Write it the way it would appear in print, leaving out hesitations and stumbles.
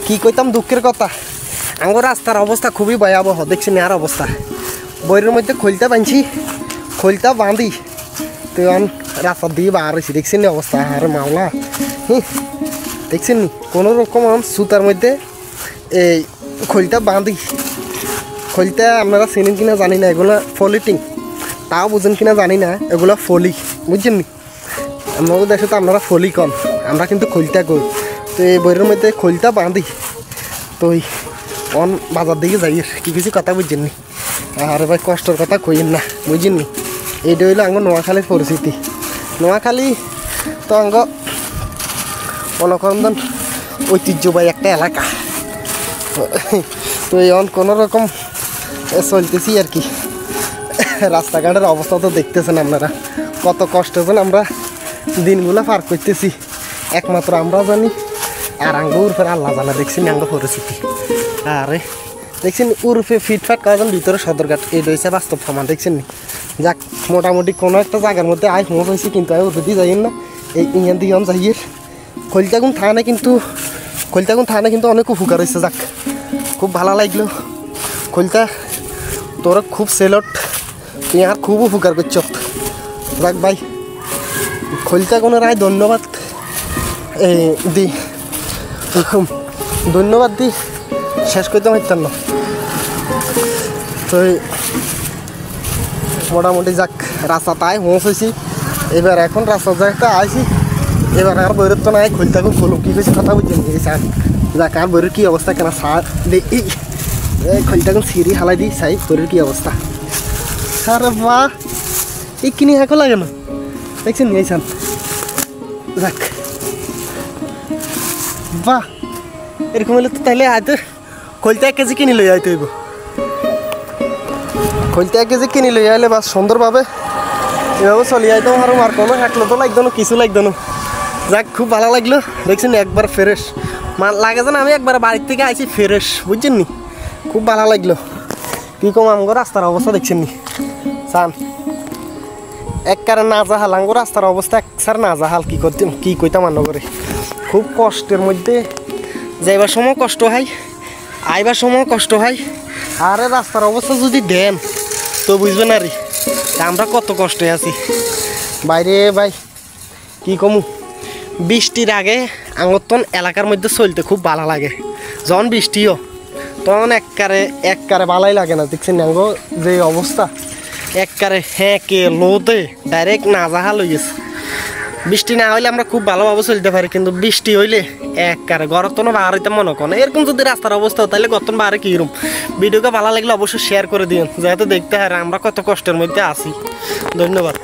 কি কইতাম দুঃখের কথা, আঙ্গুর রাস্তার অবস্থা খুবই ভয়াবহ। দেখছি আর অবস্থা, বইয়ের মধ্যে খোলতা বাঁধছি, খোলতা বাঁধি তো রাস্তার দিকে বার হয়েছি। দেখছেন নি অবস্থা, আরে মাওলা দেখছেন নি কোনো রকম সুতার মধ্যে এই খোলতা বাঁধি। খোলতা আপনারা চেনেন কিনা জানি না, এগুলো ফলিটিং, তাও বুঝেন কিনা জানি না, এগুলো ফলি, বুঝছেন নি? আমাদের দেশে তো আপনারা ফলি কন, আমরা কিন্তু খোলতা কই। তো এই বইয়ের মধ্যে খোলতা বাঁধি তো বাজার দিকে যাই, কি কিছু কথা বুঝছেন নি? আরে ভাই কষ্টের কথা কইেন না, বুঝছেন নি? এইটা হইলো আঙ্গ নোয়াখালীর পরিস্থিতি। নোয়াখালী তো আঙ্গ অনকরন্দন ঐতিহ্যবাহী একটা এলাকা। তো এই কোনো রকম চলতেছি আর কি। রাস্তাঘাটের অবস্থা তো দেখতেছেন আপনারা, কত কষ্ট হচ্ছেন আমরা দিনগুলো পার করতেছি, একমাত্র আমরা জানি আর আঙ্গ উর্ফে আল্লাহ জানা। দেখছেন আঙ্গ পরিস্থিতি, আরে দেখছেন উর্ফে ফিটফাট কয়েকজন ভিতরে সদরঘাট, এটা হয়েছে বাস্তব প্রমাণ। দেখছেন নি? যাক মোটামুটি কোনো একটা জায়গার মধ্যে আয় হোঁচ হয়েছে, কিন্তু আয় উর্ফে দিয়ে যাইয়েন না, এই ইয়ান দিয়ে যাইয়ের খোলতাগুন থানে কিন্তু অনেক উপকার হয়েছে। যাক খুব ভালো লাগলো খোলতা, তোরা খুব সেলট, তুই আর খুব উপকার করছ। যাক ভাই খোলতা কোনো রায় ধন্যবাদ দি শেষ করতে পারতাম না। তো মোটামুটি যাক রাস্তা তাই হোঁচ হয়েছি, এবার এখন রাস্তার জায়গাটা আইসি, এবার আর বইয়ের তো নাই খোলতাগুন খোলো কি কইছে কথা বুঝছেন? স্যার যাক আর বইয়ের কী অবস্থা কেন সার এই খোলতাগুন সিঁড়ি হালাই দিই, সাই বইয়ের কী অবস্থা। স্যার বা এই কিনি হাঁকো লাগে না, দেখছেন নিয়ে সান। যাক বাহ, এরকম হলে তো তাহলে হয়তো খোলতা 1 কেজি কিনে লই আইতে হইব। খোলতা 1 কেজি কিনে লই আইলে বা সুন্দরভাবে এভাবে চলি আইতাম, আর কোনো হাঁকলো তো লাগতো না, কিছু লাগতো না। যাক খুব ভালো লাগলো, দেখছেন একবার ফ্রেশ লাগে যেন আমি একবার বাড়ির থেকে আইছি ফ্রেশ, বুঝছেন নি? খুব ভালো লাগলো। কী কম আমগো রাস্তার অবস্থা দেখছেন নি সান, একবারে নাজাহাল আমগো রাস্তার অবস্থা, একসার নাজাহাল। কী কইতাম আন্ন করে, খুব কষ্টের মধ্যে যাইবার সময় কষ্ট হয়, আইবার সময় কষ্ট হয়। আরে রাস্তার অবস্থা যদি দেন তো বুঝবেন আর আমরা কত কষ্টে আছি বাইরে। ভাই কী কমু, বৃষ্টির আগে আঙতন এলাকার মধ্যে চলতে খুব ভালো লাগে, যখন বৃষ্টিও তখন এককারে ভালোই লাগে না। দেখছেন আঙ্গ যে অবস্থা, এককারে হ্যাঁকে লোতে ডাইরেক্ট নাজাহাল হয়ে গেছে। বৃষ্টি না হইলে আমরা খুব ভালোভাবে চলতে পারি, কিন্তু বৃষ্টি হইলে একবারে গরতন বার হইতে মনে করে। এরকম যদি রাস্তার অবস্থা তাহলে গতন বারে কীরকম। ভিডিওকে ভালো লাগলে অবশ্যই শেয়ার করে দিন, যেহেতু দেখতে হয় আমরা কত কষ্টের মধ্যে আছি। ধন্যবাদ।